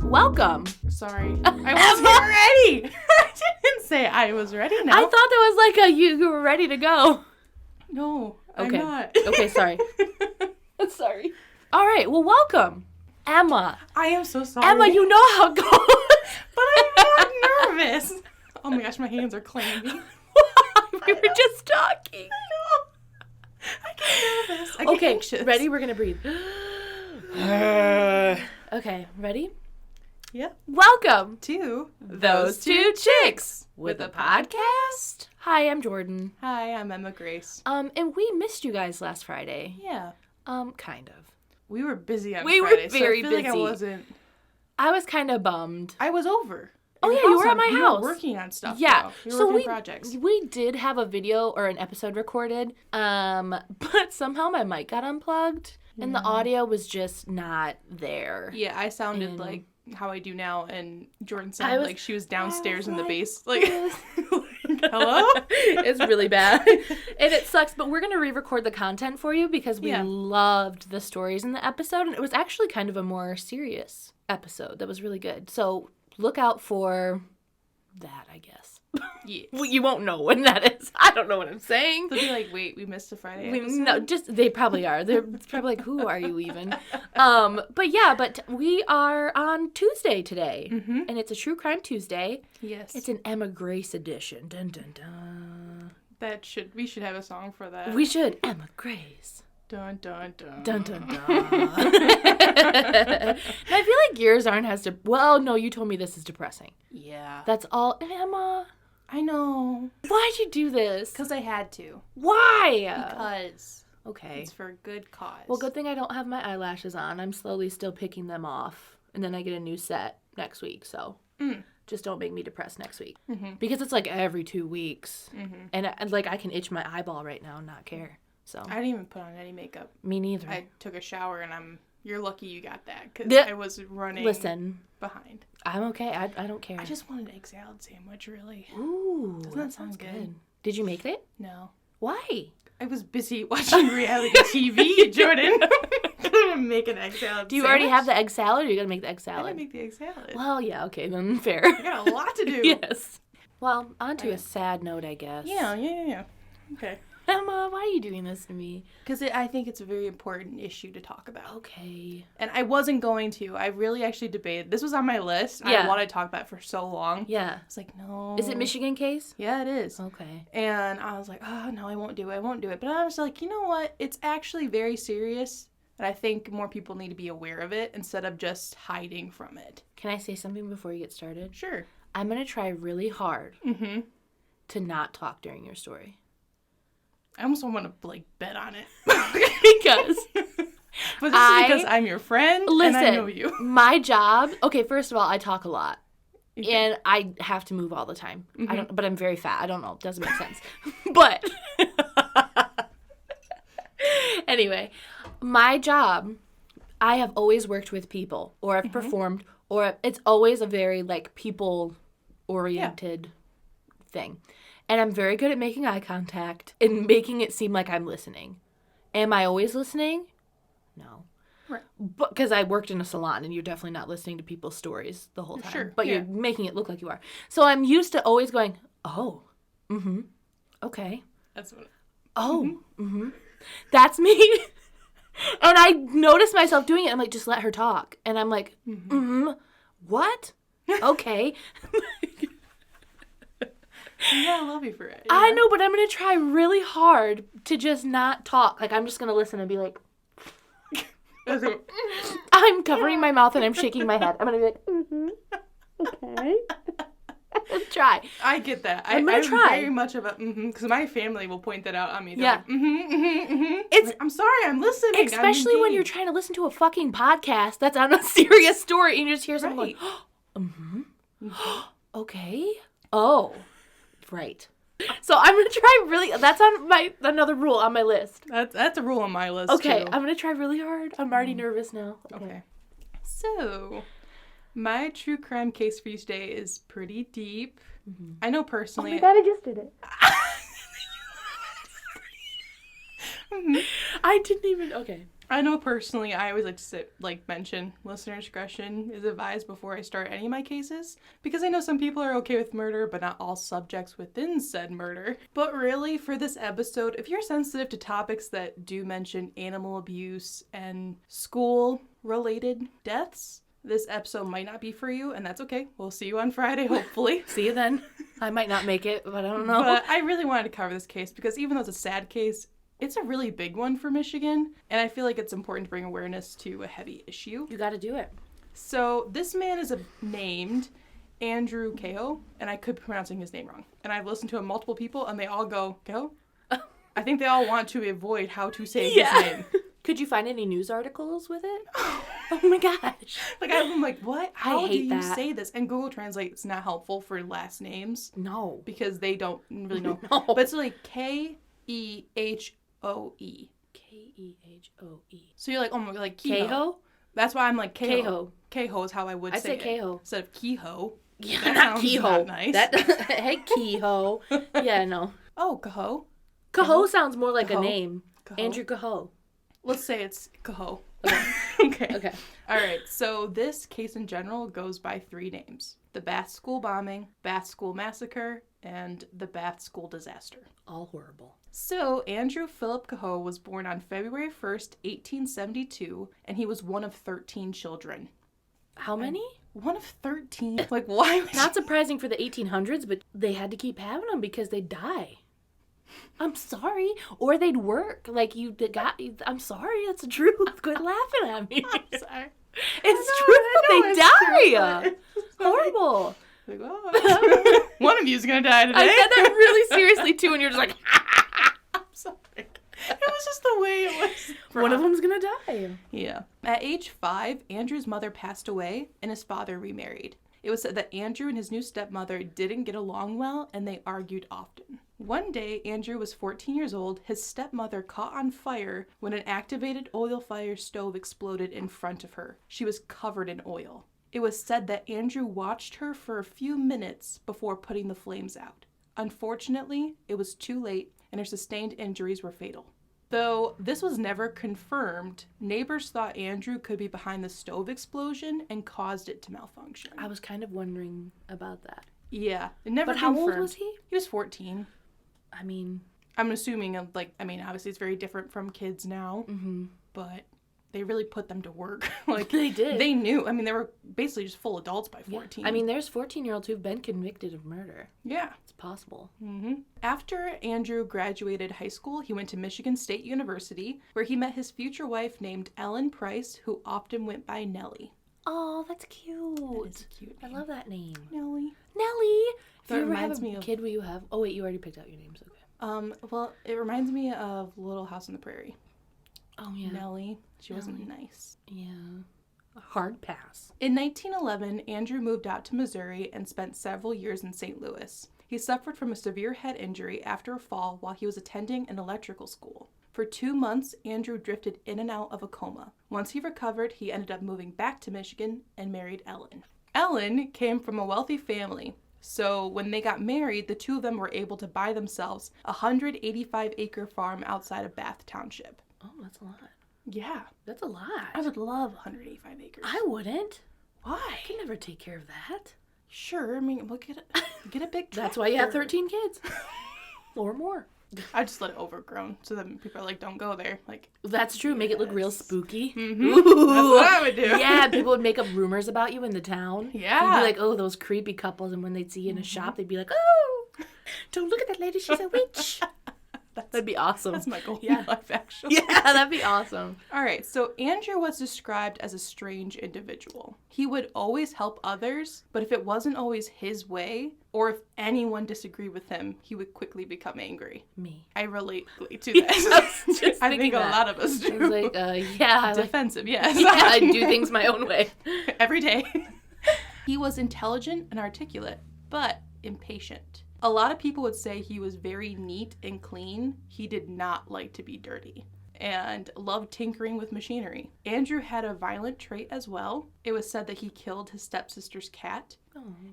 Welcome. Sorry. I wasn't ready. I didn't say I was ready now. I thought that was like you were ready to go. No, okay. I'm not. Okay, sorry. Sorry. All right, well, welcome. Emma. I am so sorry. Emma, you know how it goes. But I'm not nervous. Oh my gosh, my hands are clammy. We were just talking. I get nervous. I get anxious. Ready? We're going to breathe. Okay, ready? Yep. Welcome to Those Two Chicks with a Podcast. Hi, I'm Jordan. Hi, I'm Emma Grace. And we missed you guys last Friday. Yeah. Kind of. We were busy on Friday. We were very so I feel busy. Like I wasn't. I was kind of bummed. I was over. Oh yeah, you were at my house. house. We were working on stuff. Yeah. We were working on projects. We did have a video or an episode recorded, but somehow my mic got unplugged and the audio was just not there. Yeah, I sounded like how I do now, and Jordan sounded like she was downstairs in the base. Like, hello? It's really bad. And it sucks, but we're going to re-record the content for you because we loved the stories in the episode, and it was actually kind of a more serious episode that was really good. So look out for that, I guess. Yes. Well, you won't know when that is. I don't know what I'm saying. They'll be like, wait, we missed a Friday episode? No, they probably are. They're probably like, who are you even? But we are on Tuesday today. Mm-hmm. And it's a True Crime Tuesday. Yes. It's an Emma Grace edition. Dun, dun, dun. We should have a song for that. We should. Emma Grace. Dun, dun, dun. Dun, dun, dun. I feel like yours aren't as well, no, you told me this is depressing. Yeah. That's all. Emma. I know. Why'd you do this? Because I had to. Why? Because. Okay. It's for a good cause. Well, good thing I don't have my eyelashes on. I'm slowly still picking them off. And then I get a new set next week, so just don't make me depressed next week. Mm-hmm. Because it's like every 2 weeks. Mm-hmm. And I can itch my eyeball right now and not care. So I didn't even put on any makeup. Me neither. I took a shower and you're lucky you got that because I was running behind. I'm okay. I don't care. I just wanted an egg salad sandwich, really. Ooh. Doesn't that sound good? Did you make it? No. Why? I was busy watching reality TV, Jordan. Make an egg salad Do you already have the egg salad or are you going to make the egg salad? I didn't make the egg salad. Well, yeah, okay, then fair. I got a lot to do. Yes. Well, on to a sad note, I guess. Yeah. Okay. Emma, why are you doing this to me? Because I think it's a very important issue to talk about. Okay. And I wasn't going to. I really actually debated. This was on my list. Yeah. I wanted to talk about it for so long. Yeah. It's like, no. Is it Michigan case? Yeah, it is. Okay. And I was like, oh, no, I won't do it. But I was like, you know what? It's actually very serious. And I think more people need to be aware of it instead of just hiding from it. Can I say something before you get started? Sure. I'm going to try really hard to not talk during your story. I almost want to, bet on it. Because. But this is because I'm your friend and I know you. My job, okay, first of all, I talk a lot. Okay. And I have to move all the time. Mm-hmm. But I'm very fat. I don't know. It doesn't make sense. But. Anyway, my job, I have always worked with people. Or I've performed. Or it's always a very, people-oriented thing. And I'm very good at making eye contact and making it seem like I'm listening. Am I always listening? No. Right. Because I worked in a salon, and you're definitely not listening to people's stories the whole time. Sure. But you're making it look like you are. So I'm used to always going, oh, okay. That's what. Oh, that's me. And I notice myself doing it. I'm like, just let her talk. And I'm like, what? Okay. Yeah, I love you for it. I know, but I'm going to try really hard to just not talk. I'm just going to listen and be like... I'm covering my mouth and I'm shaking my head. I'm going to be like, okay. Let's try. I get that. I'm going to try. Very much of a because my family will point that out on me. Yeah. It's, I'm sorry, I'm listening. Especially when you're trying to listen to a fucking podcast that's on a serious story and you just hear someone going, okay. Oh. Right. So I'm going to try really... That's on another rule on my list. That's a rule on my list, Okay, too. I'm going to try really hard. I'm already nervous now. Okay. So, my true crime case for you today is pretty deep. I know personally... Oh my God, I just did it. I didn't even... Okay. I know personally, I always mention listener discretion is advised before I start any of my cases, because I know some people are okay with murder, but not all subjects within said murder. But really, for this episode, if you're sensitive to topics that do mention animal abuse and school-related deaths, this episode might not be for you, and that's okay. We'll see you on Friday, hopefully. See you then. I might not make it, but I don't know. But I really wanted to cover this case because even though it's a sad case, it's a really big one for Michigan, and I feel like it's important to bring awareness to a heavy issue. You got to do it. So this man is named Andrew Cahoe, and I could be pronouncing his name wrong. And I've listened to multiple people, and they all go, Cahoe? I think they all want to avoid how to say his name. Could you find any news articles with it? Oh my gosh. I'm like, what? How do you that. say this? And Google Translate is not helpful for last names. No. Because they don't really know. No. But it's like Kehoe. Kehoe. So you're like, oh my god, like Cahoe? That's why I'm like Cahoe. Cahoe. Cahoe is how I would say it. Cahoe. Instead of Kehoe. Yeah, that not sounds Kehoe. Not nice. Hey, Kehoe. Yeah, no. Oh, Cahoe. Cahoe sounds more like Cahoe? a name. Cahoe? Andrew Cahoe. Let's say it's Cahoe. Okay. Okay. All right. So this case in general goes by 3 names: the Bath School bombing, Bath School massacre, and the Bath School disaster. All horrible. So Andrew Philip Cahoe was born on February 1st, 1872, and he was one of 13 children. How many? One of 13? Like, why? Not surprising for the 1800s, but they had to keep having them because they'd die. I'm sorry. Or they'd work. Like, I'm sorry. That's the truth. Quit laughing at me. I'm sorry. It's true. They die. Horrible. Like, oh, one of you's gonna die today. I said that really seriously, too, and you're just like, I'm sorry. It was just the way it was. One of them's gonna die. Yeah. At age 5, Andrew's mother passed away, and his father remarried. It was said that Andrew and his new stepmother didn't get along well, and they argued often. One day, Andrew was 14 years old. His stepmother caught on fire when an activated oil fire stove exploded in front of her. She was covered in oil. It was said that Andrew watched her for a few minutes before putting the flames out. Unfortunately, it was too late, and her sustained injuries were fatal. Though this was never confirmed, neighbors thought Andrew could be behind the stove explosion and caused it to malfunction. I was kind of wondering about that. Yeah, it never But confirmed. how old was he? He was 14. I mean... I'm assuming, obviously it's very different from kids now, but they really put them to work. They did. They knew. I mean, they were basically just full adults by 14. Yeah. I mean, there's 14-year-olds who've been convicted of murder. Yeah. It's possible. Mm-hmm. After Andrew graduated high school, he went to Michigan State University, where he met his future wife named Ellen Price, who often went by Nellie. Oh, that's cute. That is a cute name. I love that name. Nellie. If That you ever reminds have me a of... kid, will you have... Oh, wait, you already picked out your names. Okay. Well, it reminds me of Little House on the Prairie. Oh, yeah. Nellie. She wasn't nice. Yeah. A hard pass. In 1911, Andrew moved out to Missouri and spent several years in St. Louis. He suffered from a severe head injury after a fall while he was attending an electrical school. For 2 months, Andrew drifted in and out of a coma. Once he recovered, he ended up moving back to Michigan and married Ellen. Ellen came from a wealthy family. So when they got married, the two of them were able to buy themselves a 185-acre farm outside of Bath Township. Oh, that's a lot. Yeah. That's a lot. I would love 185 acres. I wouldn't. Why? I can never take care of that. Sure. I mean, we'll get a big tractor. That's why you have 13 kids. Or more. I just let it overgrown so that people are like, don't go there. Like, that's true. Make it look real spooky. Mm-hmm. That's what I would do. Yeah, people would make up rumors about you in the town. Yeah. You'd be like, oh, those creepy couples. And when they'd see you in a shop, they'd be like, oh, don't look at that lady. She's a witch. That'd be awesome. That's my goal in life, actually. Yeah, that'd be awesome. All right, so Andrew was described as a strange individual. He would always help others, but if it wasn't always his way, or if anyone disagreed with him, he would quickly become angry. Me. I relate to that. I think a lot of us do. It's like, yeah. Defensive, yes. Yeah, I do things my own way. Every day. He was intelligent and articulate, but impatient. A lot of people would say he was very neat and clean. He did not like to be dirty and loved tinkering with machinery. Andrew had a violent trait as well. It was said that he killed his stepsister's cat,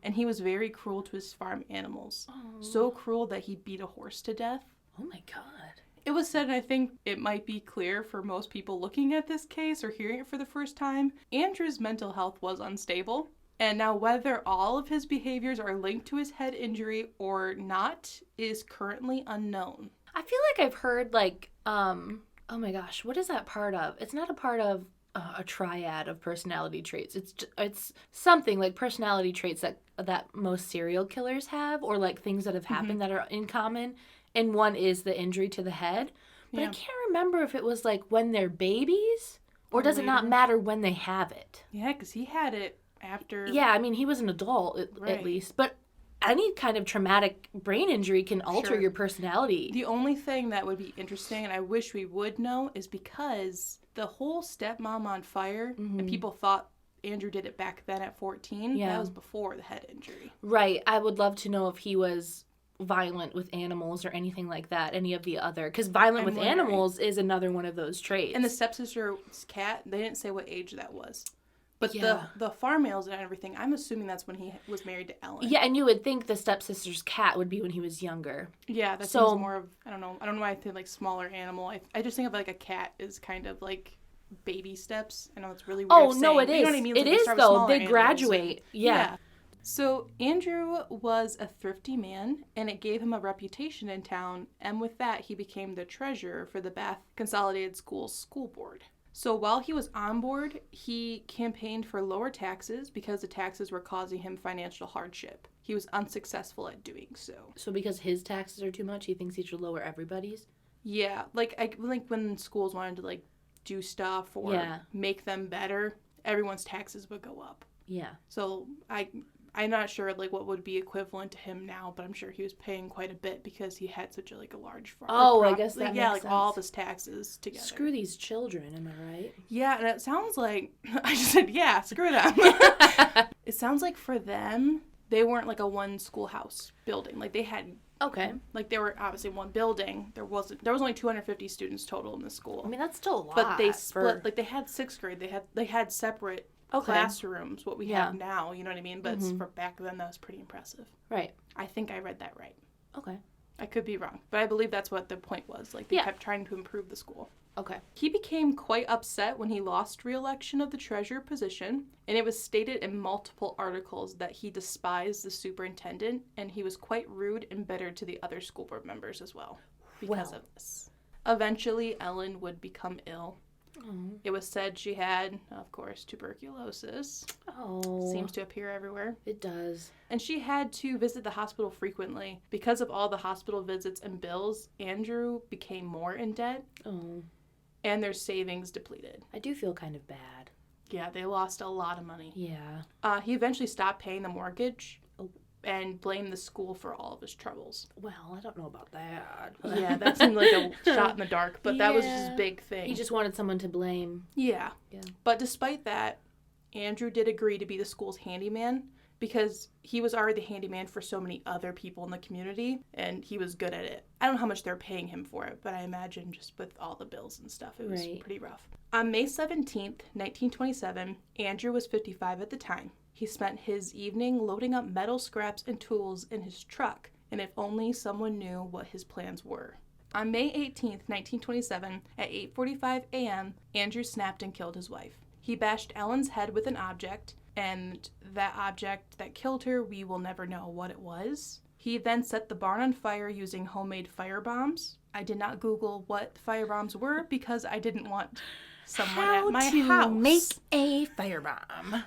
and he was very cruel to his farm animals. So cruel that he beat a horse to death. Oh my God. It was said, and I think it might be clear for most people looking at this case or hearing it for the first time, Andrew's mental health was unstable. And now whether all of his behaviors are linked to his head injury or not is currently unknown. I feel like I've heard, like, oh my gosh, what is that part of? It's not a part of a triad of personality traits. It's something like personality traits that most serial killers have, or like things that have happened that are in common. And one is the injury to the head. But I can't remember if it was like when they're babies, or does it not matter when they have it? Yeah, because he had it after. Yeah, I mean, he was an adult at least. But any kind of traumatic brain injury can alter your personality. The only thing that would be interesting, and I wish we would know, is because the whole stepmom on fire, and people thought Andrew did it back then at 14, that was before the head injury. Right. I would love to know if he was violent with animals or anything like that, any of the other, because violent with animals is another one of those traits. And the stepsister's cat, they didn't say what age that was. But the farm animals and everything, I'm assuming that's when he was married to Ellen. Yeah, and you would think the stepsister's cat would be when he was younger. Yeah, that seems more of, I don't know why I think like smaller animal. I just think of like a cat is kind of like baby steps. I know it's really weird. Oh, no, it is. You know what I mean? It is, though. They graduate. Yeah. So Andrew was a thrifty man, and it gave him a reputation in town, and with that, he became the treasurer for the Bath Consolidated Schools School Board. So while he was on board, he campaigned for lower taxes because the taxes were causing him financial hardship. He was unsuccessful at doing so. So because his taxes are too much, he thinks he should lower everybody's? Yeah, like I think when schools wanted to like do stuff or make them better, everyone's taxes would go up. Yeah. So I'm not sure like what would be equivalent to him now, but I'm sure he was paying quite a bit because he had such a large farm. Oh, I guess that makes sense. all of his taxes together. Screw these children, am I right? Yeah, and it sounds like I just said screw them. It sounds like for them, they weren't like a one schoolhouse building. Like they had like they were obviously one building. There was only 250 students total in the school. I mean, that's still a lot. But they split like they had 6th grade. They had separate classrooms, what we have now, you know what I mean? But for back then, that was pretty impressive. Right. I think I read that right. Okay. I could be wrong, but I believe that's what the point was. Like, they kept trying to improve the school. Okay. He became quite upset when he lost re-election of the treasurer position, and it was stated in multiple articles that he despised the superintendent, and he was quite rude and bitter to the other school board members as well because of this. Eventually, Ellen would become ill. Oh. It was said she had, of course, tuberculosis. Oh. Seems to appear everywhere. It does. And she had to visit the hospital frequently. Because of all the hospital visits and bills, Andrew became more in debt. Oh. And their savings depleted. I do feel kind of bad. Yeah, they lost a lot of money. Yeah. He eventually stopped paying the mortgage and blamed the school for all of his troubles. Well, I don't know about that. Yeah, that seemed like a shot in the dark, but that was his big thing. He just wanted someone to blame. Yeah. But despite that, Andrew did agree to be the school's handyman because he was already the handyman for so many other people in the community, and he was good at it. I don't know how much they're paying him for it, but I imagine just with all the bills and stuff, it was pretty rough. On May 17th, 1927, Andrew was 55 at the time. He spent his evening loading up metal scraps and tools in his truck, and if only someone knew what his plans were. On May 18th, 1927, at 8:45 a.m., Andrew snapped and killed his wife. He bashed Ellen's head with an object, and that object that killed her, we will never know what it was. He then set the barn on fire using homemade fire bombs. I did not Google what fire bombs were because I didn't want someone at my house. How to make a firebomb.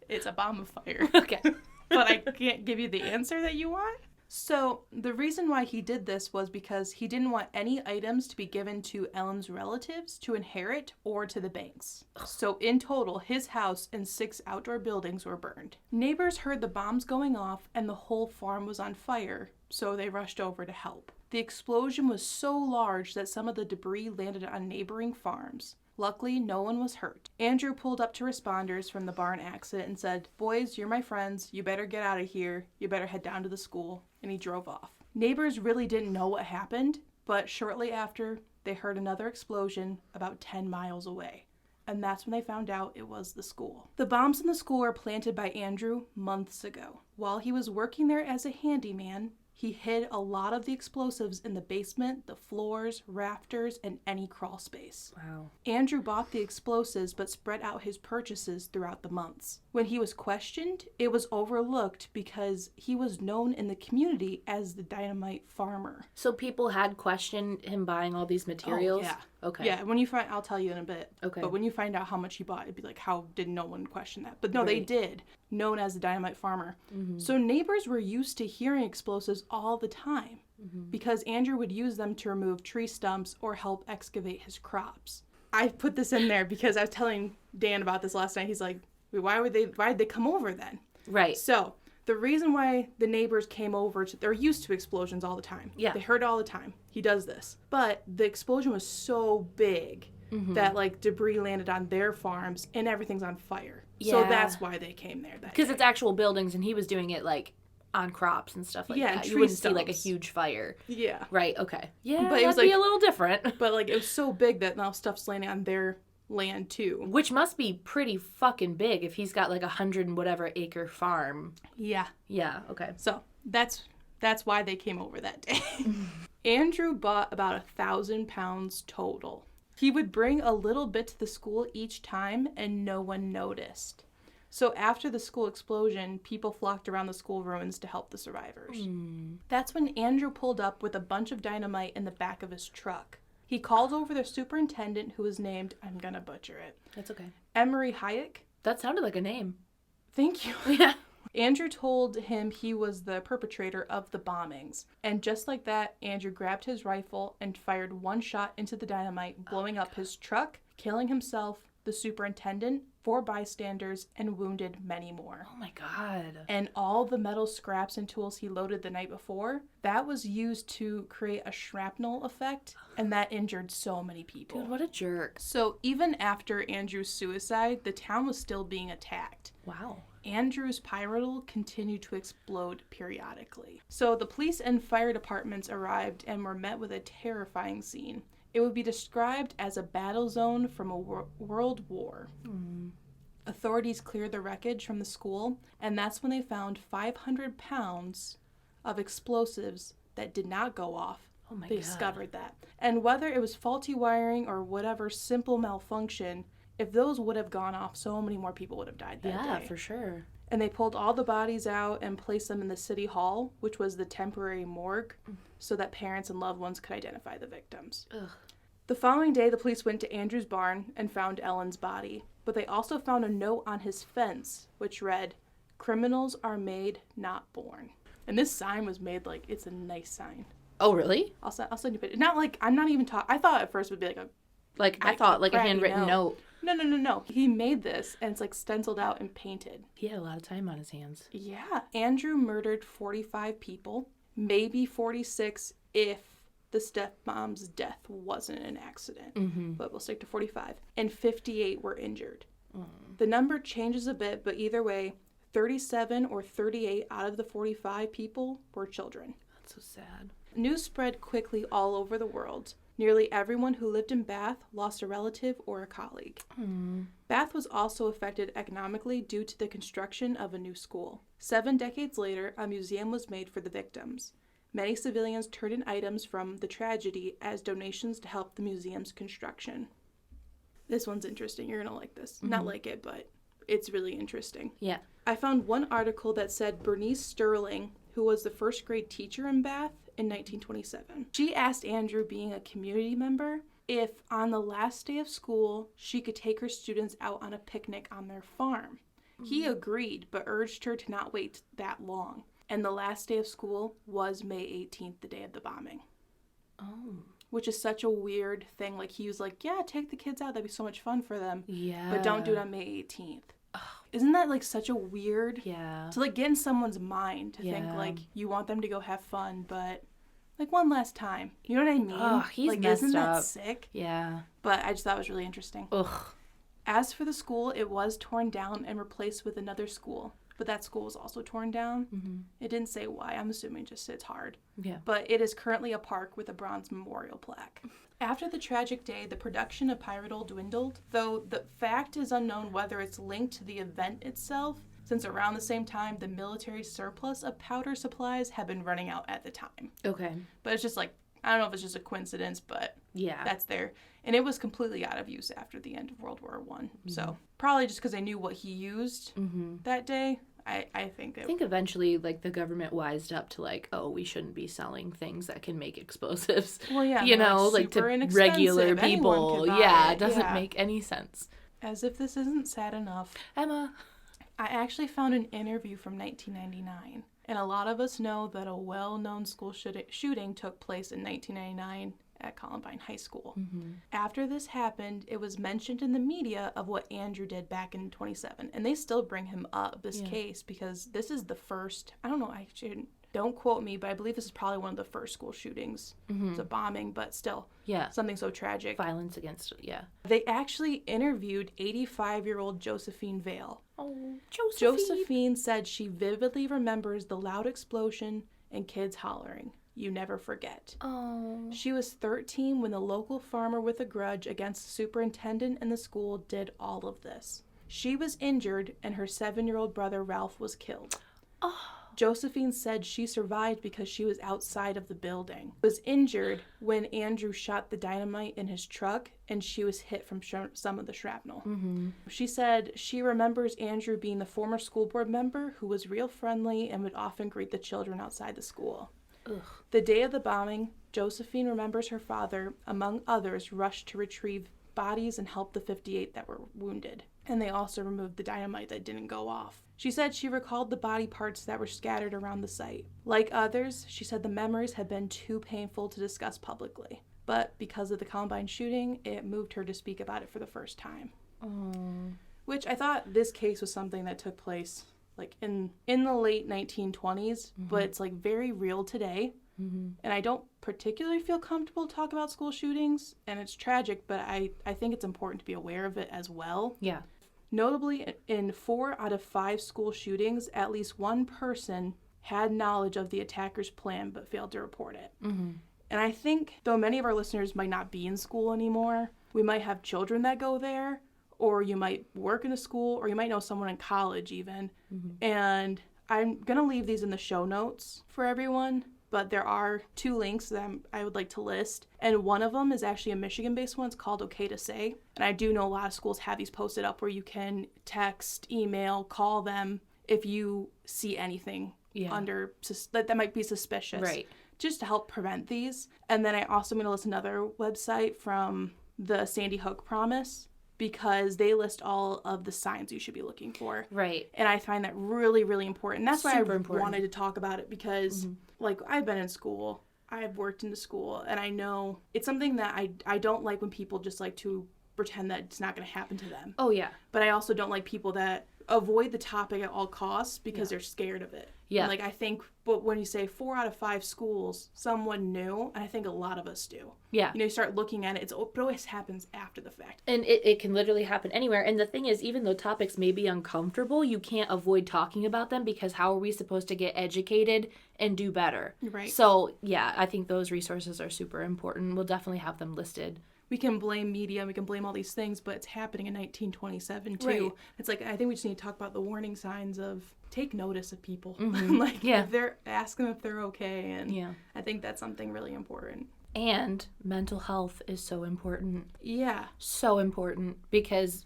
It's a bomb of fire. Okay. But I can't give you the answer that you want. So the reason why he did this was because he didn't want any items to be given to Ellen's relatives to inherit or to the banks. So in total, his house and 6 outdoor buildings were burned. Neighbors heard the bombs going off and the whole farm was on fire, so they rushed over to help. The explosion was so large that some of the debris landed on neighboring farms. Luckily, no one was hurt. Andrew pulled up to responders from the barn accident and said, "Boys, you're my friends. You better get out of here. You better head down to the school." And he drove off. Neighbors really didn't know what happened, but shortly after, they heard another explosion about 10 miles away. And that's when they found out it was the school. The bombs in the school were planted by Andrew months ago. While he was working there as a handyman, he hid a lot of the explosives in the basement, the floors, rafters, and any crawl space. Wow. Andrew bought the explosives but spread out his purchases throughout the months. When he was questioned, it was overlooked because he was known in the community as the dynamite farmer. So people had questioned him buying all these materials? Oh, yeah. Okay. Yeah, when you find, I'll tell you in a bit. Okay. But when you find out how much he bought, it'd be like, how did no one question that? But no, They did. Known as the dynamite farmer. Mm-hmm. So neighbors were used to hearing explosives all the time because Andrew would use them to remove tree stumps or help excavate his crops. I put this in there because I was telling Dan about this last night. He's like, why did they come over then? Right. So the reason why the neighbors came over, they're used to explosions all the time. Yeah. They heard it all the time. He does this. But the explosion was so big that, like, debris landed on their farms and everything's on fire. Yeah. So that's why they came there that day. Because it's actual buildings and he was doing it, like, on crops and stuff like that. You wouldn't see, like, a huge fire. Yeah. Right, okay. Yeah, but it was that'd be a little different. But, like, it was so big that now stuff's landing on their land, too. Which must be pretty fucking big if he's got, like, 100 and whatever acre farm. Yeah. Yeah, okay. So, that's why they came over that day. Andrew bought about 1,000 pounds total. He would bring a little bit to the school each time, and no one noticed. So after the school explosion, people flocked around the school ruins to help the survivors. That's when Andrew pulled up with a bunch of dynamite in the back of his truck. He called over the superintendent, who was named, I'm gonna butcher it. That's okay. Emery Hayek. That sounded like a name. Thank you. Yeah. Andrew told him he was the perpetrator of the bombings. And just like that, Andrew grabbed his rifle and fired one shot into the dynamite, blowing up his truck, killing himself, the superintendent, 4 bystanders, and wounded many more. Oh my God. And all the metal scraps and tools he loaded the night before, that was used to create a shrapnel effect, and that injured so many people. Dude, what a jerk. So even after Andrew's suicide, the town was still being attacked. Wow. Andrew's pyrodal continued to explode periodically. So the police and fire departments arrived and were met with a terrifying scene. It would be described as a battle zone from a world war. Authorities cleared the wreckage from the school, and that's when they found 500 pounds of explosives that did not go off. Oh my God. They discovered that. And whether it was faulty wiring or whatever simple malfunction, if those would have gone off, so many more people would have died that day. Yeah, for sure. And they pulled all the bodies out and placed them in the city hall, which was the temporary morgue, so that parents and loved ones could identify the victims. Ugh. The following day, the police went to Andrew's barn and found Ellen's body, but they also found a note on his fence, which read, "Criminals are made, not born." And this sign was made like, it's a nice sign. Oh, really? I'll send you a picture. Not like, I'm not even talking, I thought at first it would be I thought a handwritten note. No. He made this, and it's like stenciled out and painted. He had a lot of time on his hands. Yeah. Andrew murdered 45 people, maybe 46 if the stepmom's death wasn't an accident. But we'll stick to 45. And 58 were injured. The number changes a bit, but either way, 37 or 38 out of the 45 people were children. That's so sad. News spread quickly all over the world. Nearly everyone who lived in Bath lost a relative or a colleague. Bath was also affected economically due to the construction of a new school. 7 decades later, a museum was made for the victims. Many civilians turned in items from the tragedy as donations to help the museum's construction. This one's interesting. You're going to like this. Not like it, but it's really interesting. Yeah. I found one article that said Bernice Sterling, who was the first grade teacher in Bath, in 1927. She asked Andrew, being a community member, if on the last day of school she could take her students out on a picnic on their farm. He agreed, but urged her to not wait that long. And the last day of school was May 18th, the day of the bombing. Oh. Which is such a weird thing. Like, he was like, yeah, take the kids out. That'd be so much fun for them. Yeah. But don't do it on May 18th. Isn't that, like, such a weird... Yeah. To, like, get in someone's mind to think, like, you want them to go have fun, but, like, one last time. You know what I mean? Oh, he's like, messed isn't that up. sick? Yeah. But I just thought it was really interesting. Ugh. As for the school, it was torn down and replaced with another school. But that school was also torn down. It didn't say why. I'm assuming just it's hard. Yeah. But it is currently a park with a bronze memorial plaque. After the tragic day, the production of pyrodal dwindled, though the fact is unknown whether it's linked to the event itself. since around the same time, the military surplus of powder supplies had been running out at the time. Okay. But it's just like, I don't know if it's just a coincidence, but that's there. And it was completely out of use after the end of World War I. Mm-hmm. So probably just because they knew what he used that day, I think eventually, like, the government wised up to, like, oh, we shouldn't be selling things that can make explosives. Well, yeah. You know, like, to regular people. Yeah, it doesn't make any sense. As if this isn't sad enough. Emma. I actually found an interview from 1999. And a lot of us know that a well-known school shooting took place in 1999 at Columbine High School. Mm-hmm. After this happened, it was mentioned in the media of what Andrew did back in 27. And they still bring him up, this case, because this is the first, I don't know, don't quote me, but I believe this is probably one of the first school shootings. Mm-hmm. It's a bombing, but still. Yeah. Something so tragic. Violence against, They actually interviewed 85-year-old Josephine Vale. Oh, Josephine. Josephine said she vividly remembers the loud explosion and kids hollering. You never forget. Oh. She was 13 when the local farmer with a grudge against the superintendent and the school did all of this. She was injured and her 7-year-old brother Ralph was killed. Oh. Josephine said she survived because she was outside of the building. Was injured when Andrew shot the dynamite in his truck and she was hit from some of the shrapnel. Mm-hmm. She said she remembers Andrew being the former school board member who was real friendly and would often greet the children outside the school. Ugh. The day of the bombing, Josephine remembers her father, among others, rushed to retrieve bodies and help the 58 that were wounded. And they also removed the dynamite that didn't go off. She said she recalled the body parts that were scattered around the site. Like others, she said the memories had been too painful to discuss publicly. But because of the Columbine shooting, it moved her to speak about it for the first time. Oh. Which I thought this case was something that took place like in the late 1920s, but it's like very real today. Mm-hmm. And I don't particularly feel comfortable to talk about school shootings, and it's tragic, but I think it's important to be aware of it as well. Yeah. Notably, in 4 out of 5 school shootings, at least one person had knowledge of the attacker's plan but failed to report it. Mm-hmm. And I think, though many of our listeners might not be in school anymore, we might have children that go there, or you might work in a school, or you might know someone in college even. Mm-hmm. And I'm going to leave these in the show notes for everyone, but there are 2 links that I would like to list. And one of them is actually a Michigan-based one. It's called Okay to Say. And I do know a lot of schools have these posted up where you can text, email, call them if you see anything under that might be suspicious. Right. Just to help prevent these. And then I also am going to list another website from the Sandy Hook Promise, because they list all of the signs you should be looking for. Right. And I find that really, really important. And that's why Super I important. wanted to talk about it, because, like, I've been in school. I've worked in the school. And I know it's something that I don't like when people just like to pretend that it's not going to happen to them. Oh, yeah. But I also don't like people that avoid the topic at all costs because they're scared of it. Yeah. And, like, I think, but when you say 4 out of 5 schools, someone knew, and I think a lot of us do. Yeah. You know, you start looking at it, it always happens after the fact. And it can literally happen anywhere. And the thing is, even though topics may be uncomfortable, you can't avoid talking about them, because how are we supposed to get educated and do better? Right. So, yeah, I think those resources are super important. We'll definitely have them listed. We can blame media, we can blame all these things, but it's happening in 1927 too. Right. It's like, I think we just need to talk about the warning signs of take notice of people. Mm-hmm. Like, ask them if they're okay, and I think that's something really important. And mental health is so important. Yeah. So important, because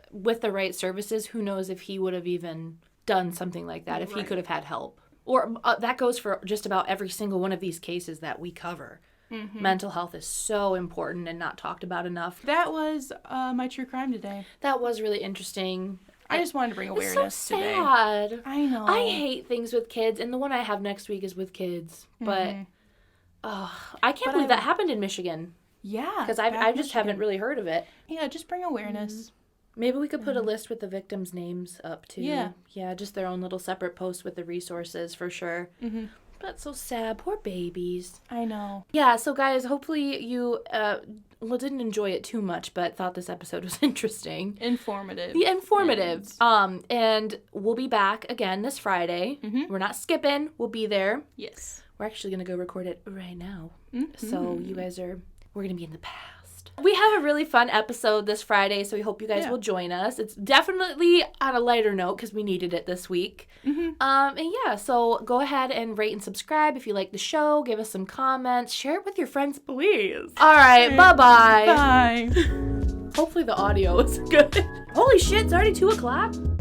with the right services, who knows if he would have even done something like that, if he could have had help. Or that goes for just about every single one of these cases that we cover. Mm-hmm. Mental health is so important and not talked about enough. That was my true crime today. That was really interesting. I just wanted to bring awareness today. It's so sad. I know. I hate things with kids, and the one I have next week is with kids. But I can't believe that happened in Michigan. Yeah. Because I just haven't really heard of it. Yeah, just bring awareness. Mm-hmm. Maybe we could put a list with the victims' names up, too. Yeah. Yeah, just their own little separate post with the resources, for sure. Mm-hmm. That's so sad. Poor babies. I know. Yeah, so guys, hopefully you didn't enjoy it too much, but thought this episode was interesting. Informative. Yeah, informative. And we'll be back again this Friday. Mm-hmm. We're not skipping. We'll be there. Yes. We're actually going to go record it right now. Mm-hmm. So you guys we're going to be in the past. We have a really fun episode this Friday, so we hope you guys will join us. It's definitely on a lighter note because we needed it this week. So go ahead and rate and subscribe if you like the show. Give us some comments. Share it with your friends, please. All right, bye-bye. Bye. Hopefully the audio is good. Holy shit, it's already 2:00.